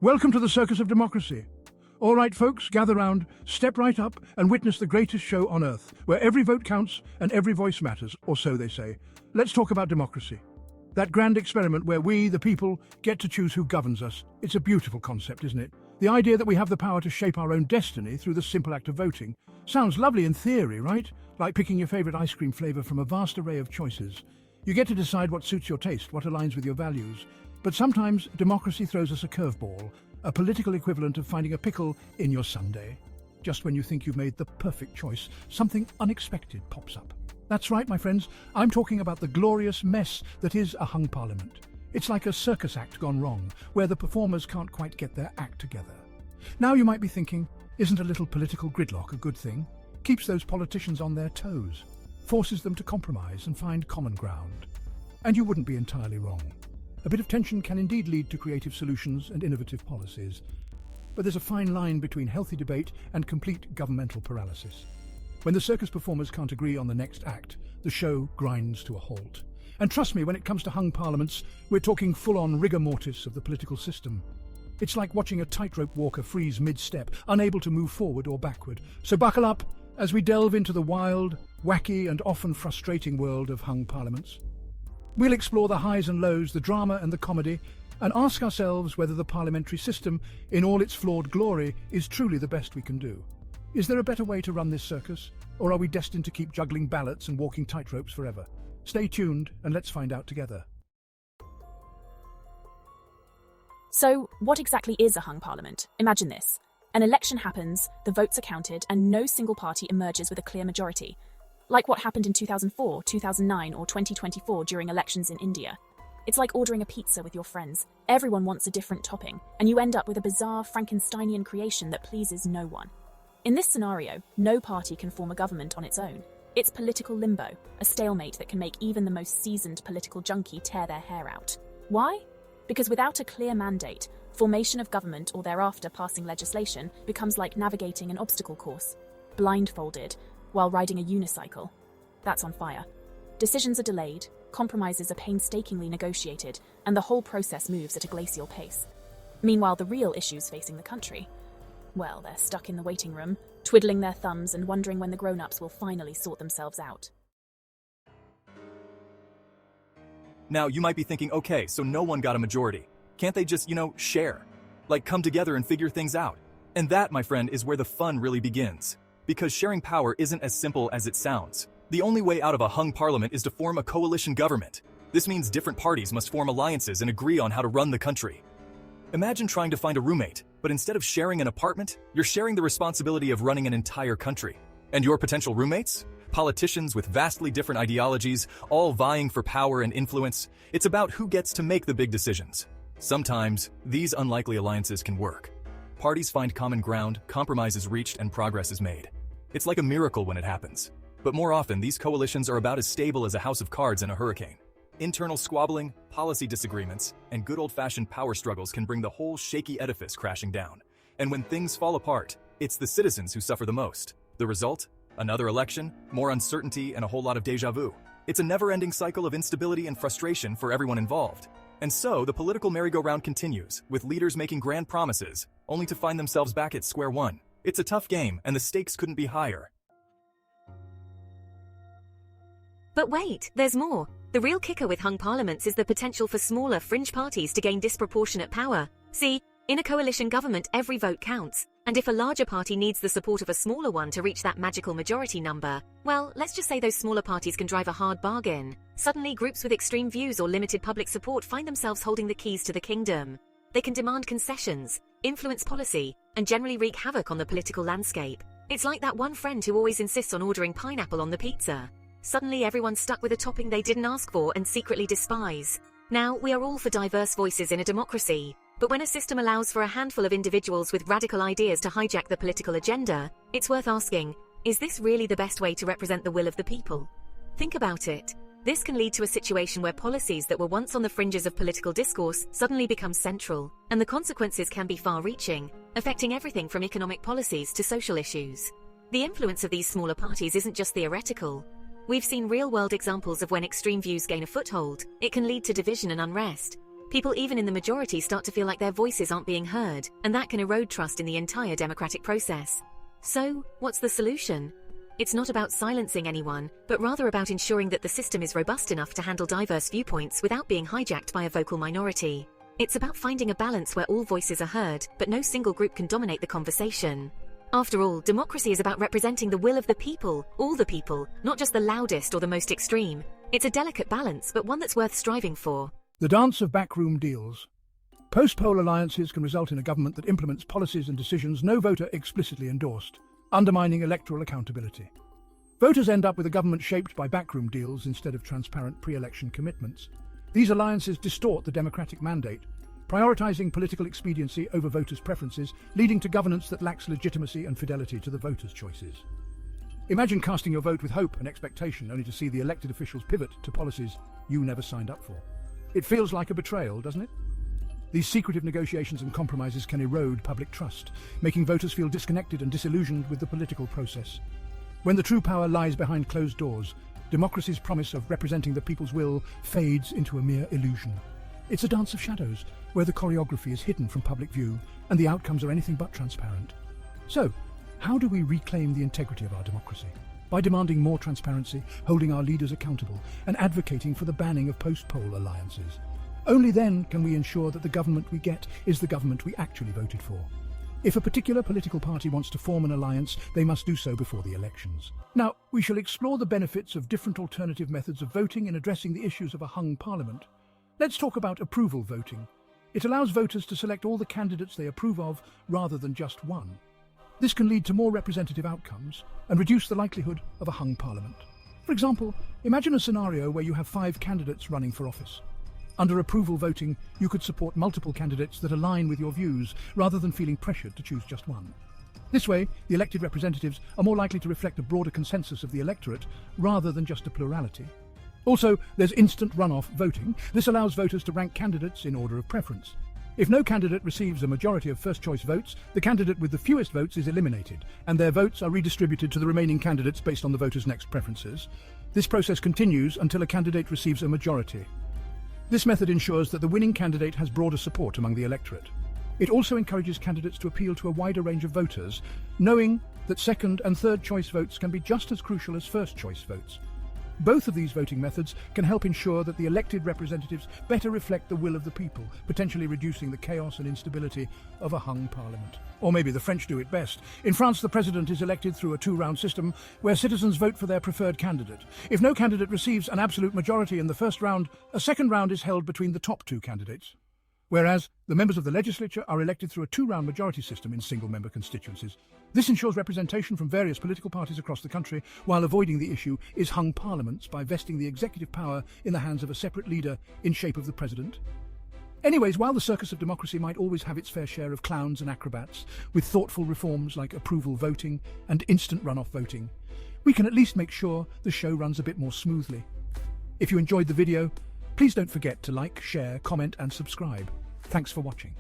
Welcome to the Circus of Democracy. All right, folks, gather round, step right up, and witness the greatest show on earth, where every vote counts and every voice matters, or so they say. Let's talk about democracy. That grand experiment where we, the people, get to choose who governs us. It's a beautiful concept, isn't it? The idea that we have the power to shape our own destiny through the simple act of voting. Sounds lovely in theory, right? Like picking your favorite ice cream flavor from a vast array of choices. You get to decide what suits your taste, what aligns with your values. But sometimes democracy throws us a curveball, a political equivalent of finding a pickle in your sundae. Just when you think you've made the perfect choice, something unexpected pops up. That's right, my friends, I'm talking about the glorious mess that is a hung parliament. It's like a circus act gone wrong, where the performers can't quite get their act together. Now you might be thinking, isn't a little political gridlock a good thing? Keeps those politicians on their toes, forces them to compromise and find common ground. And you wouldn't be entirely wrong. A bit of tension can indeed lead to creative solutions and innovative policies. But there's a fine line between healthy debate and complete governmental paralysis. When the circus performers can't agree on the next act, the show grinds to a halt. And trust me, when it comes to hung parliaments, we're talking full-on rigor mortis of the political system. It's like watching a tightrope walker freeze mid-step, unable to move forward or backward. So buckle up as we delve into the wild, wacky and often frustrating world of hung parliaments. We'll explore the highs and lows, the drama and the comedy, and ask ourselves whether the parliamentary system, in all its flawed glory, is truly the best we can do. Is there a better way to run this circus, or are we destined to keep juggling ballots and walking tightropes forever? Stay tuned and let's find out together. So, what exactly is a hung parliament? Imagine this. An election happens, the votes are counted, and no single party emerges with a clear majority. Like what happened in 2004, 2009, or 2024 during elections in India. It's like ordering a pizza with your friends. Everyone wants a different topping, and you end up with a bizarre Frankensteinian creation that pleases no one. In this scenario, no party can form a government on its own. It's political limbo, a stalemate that can make even the most seasoned political junkie tear their hair out. Why? Because without a clear mandate, formation of government or thereafter passing legislation becomes like navigating an obstacle course, blindfolded, while riding a unicycle. That's on fire. Decisions are delayed, compromises are painstakingly negotiated, and the whole process moves at a glacial pace. Meanwhile, the real issues facing the country, well, they're stuck in the waiting room, twiddling their thumbs and wondering when the grown-ups will finally sort themselves out. Now, you might be thinking, okay, so no one got a majority. Can't they just, share? Like, come together and figure things out? And that, my friend, is where the fun really begins. Because sharing power isn't as simple as it sounds. The only way out of a hung parliament is to form a coalition government. This means different parties must form alliances and agree on how to run the country. Imagine trying to find a roommate, but instead of sharing an apartment, you're sharing the responsibility of running an entire country. And your potential roommates? Politicians with vastly different ideologies, all vying for power and influence. It's about who gets to make the big decisions. Sometimes, these unlikely alliances can work. Parties find common ground, compromise is reached, and progress is made. It's like a miracle when it happens. But more often, these coalitions are about as stable as a house of cards in a hurricane. Internal squabbling, policy disagreements, and good old-fashioned power struggles can bring the whole shaky edifice crashing down. And when things fall apart, it's the citizens who suffer the most. The result? Another election, more uncertainty, and a whole lot of déjà vu. It's a never-ending cycle of instability and frustration for everyone involved. And so, the political merry-go-round continues, with leaders making grand promises, only to find themselves back at square one. It's a tough game, and the stakes couldn't be higher. But wait, there's more. The real kicker with hung parliaments is the potential for smaller fringe parties to gain disproportionate power. See, in a coalition government, every vote counts. And if a larger party needs the support of a smaller one to reach that magical majority number, well, let's just say those smaller parties can drive a hard bargain. Suddenly, groups with extreme views or limited public support find themselves holding the keys to the kingdom. They can demand concessions, influence policy, and generally wreak havoc on the political landscape. It's like that one friend who always insists on ordering pineapple on the pizza. Suddenly, everyone's stuck with a topping they didn't ask for and secretly despise. Now, we are all for diverse voices in a democracy. But when a system allows for a handful of individuals with radical ideas to hijack the political agenda, it's worth asking, is this really the best way to represent the will of the people? Think about it. This can lead to a situation where policies that were once on the fringes of political discourse suddenly become central, and the consequences can be far-reaching, affecting everything from economic policies to social issues. The influence of these smaller parties isn't just theoretical. We've seen real-world examples of when extreme views gain a foothold, it can lead to division and unrest. People even in the majority start to feel like their voices aren't being heard, and that can erode trust in the entire democratic process. So, what's the solution? It's not about silencing anyone, but rather about ensuring that the system is robust enough to handle diverse viewpoints without being hijacked by a vocal minority. It's about finding a balance where all voices are heard, but no single group can dominate the conversation. After all, democracy is about representing the will of the people, all the people, not just the loudest or the most extreme. It's a delicate balance, but one that's worth striving for. The dance of backroom deals. Post-poll alliances can result in a government that implements policies and decisions no voter explicitly endorsed, undermining electoral accountability. Voters end up with a government shaped by backroom deals instead of transparent pre-election commitments. These alliances distort the democratic mandate, prioritizing political expediency over voters' preferences, leading to governance that lacks legitimacy and fidelity to the voters' choices. Imagine casting your vote with hope and expectation, only to see the elected officials pivot to policies you never signed up for. It feels like a betrayal, doesn't it? These secretive negotiations and compromises can erode public trust, making voters feel disconnected and disillusioned with the political process. When the true power lies behind closed doors, democracy's promise of representing the people's will fades into a mere illusion. It's a dance of shadows, where the choreography is hidden from public view and the outcomes are anything but transparent. So, how do we reclaim the integrity of our democracy? By demanding more transparency, holding our leaders accountable, and advocating for the banning of post-poll alliances. Only then can we ensure that the government we get is the government we actually voted for. If a particular political party wants to form an alliance, they must do so before the elections. Now, we shall explore the benefits of different alternative methods of voting in addressing the issues of a hung parliament. Let's talk about approval voting. It allows voters to select all the candidates they approve of rather than just one. This can lead to more representative outcomes and reduce the likelihood of a hung parliament. For example, imagine a scenario where you have 5 candidates running for office. Under approval voting, you could support multiple candidates that align with your views rather than feeling pressured to choose just one. This way, the elected representatives are more likely to reflect a broader consensus of the electorate rather than just a plurality. Also, there's instant runoff voting. This allows voters to rank candidates in order of preference. If no candidate receives a majority of first-choice votes, the candidate with the fewest votes is eliminated, and their votes are redistributed to the remaining candidates based on the voters' next preferences. This process continues until a candidate receives a majority. This method ensures that the winning candidate has broader support among the electorate. It also encourages candidates to appeal to a wider range of voters, knowing that second and third choice votes can be just as crucial as first choice votes. Both of these voting methods can help ensure that the elected representatives better reflect the will of the people, potentially reducing the chaos and instability of a hung parliament. Or maybe the French do it best. In France, the president is elected through a 2-round system where citizens vote for their preferred candidate. If no candidate receives an absolute majority in the first round, a second round is held between the top 2 candidates. Whereas the members of the legislature are elected through a 2-round majority system in single-member constituencies. This ensures representation from various political parties across the country, while avoiding the issue is hung parliaments by vesting the executive power in the hands of a separate leader in shape of the president. Anyways, while the circus of democracy might always have its fair share of clowns and acrobats, with thoughtful reforms like approval voting and instant runoff voting, we can at least make sure the show runs a bit more smoothly. If you enjoyed the video, please don't forget to like, share, comment and subscribe. Thanks for watching.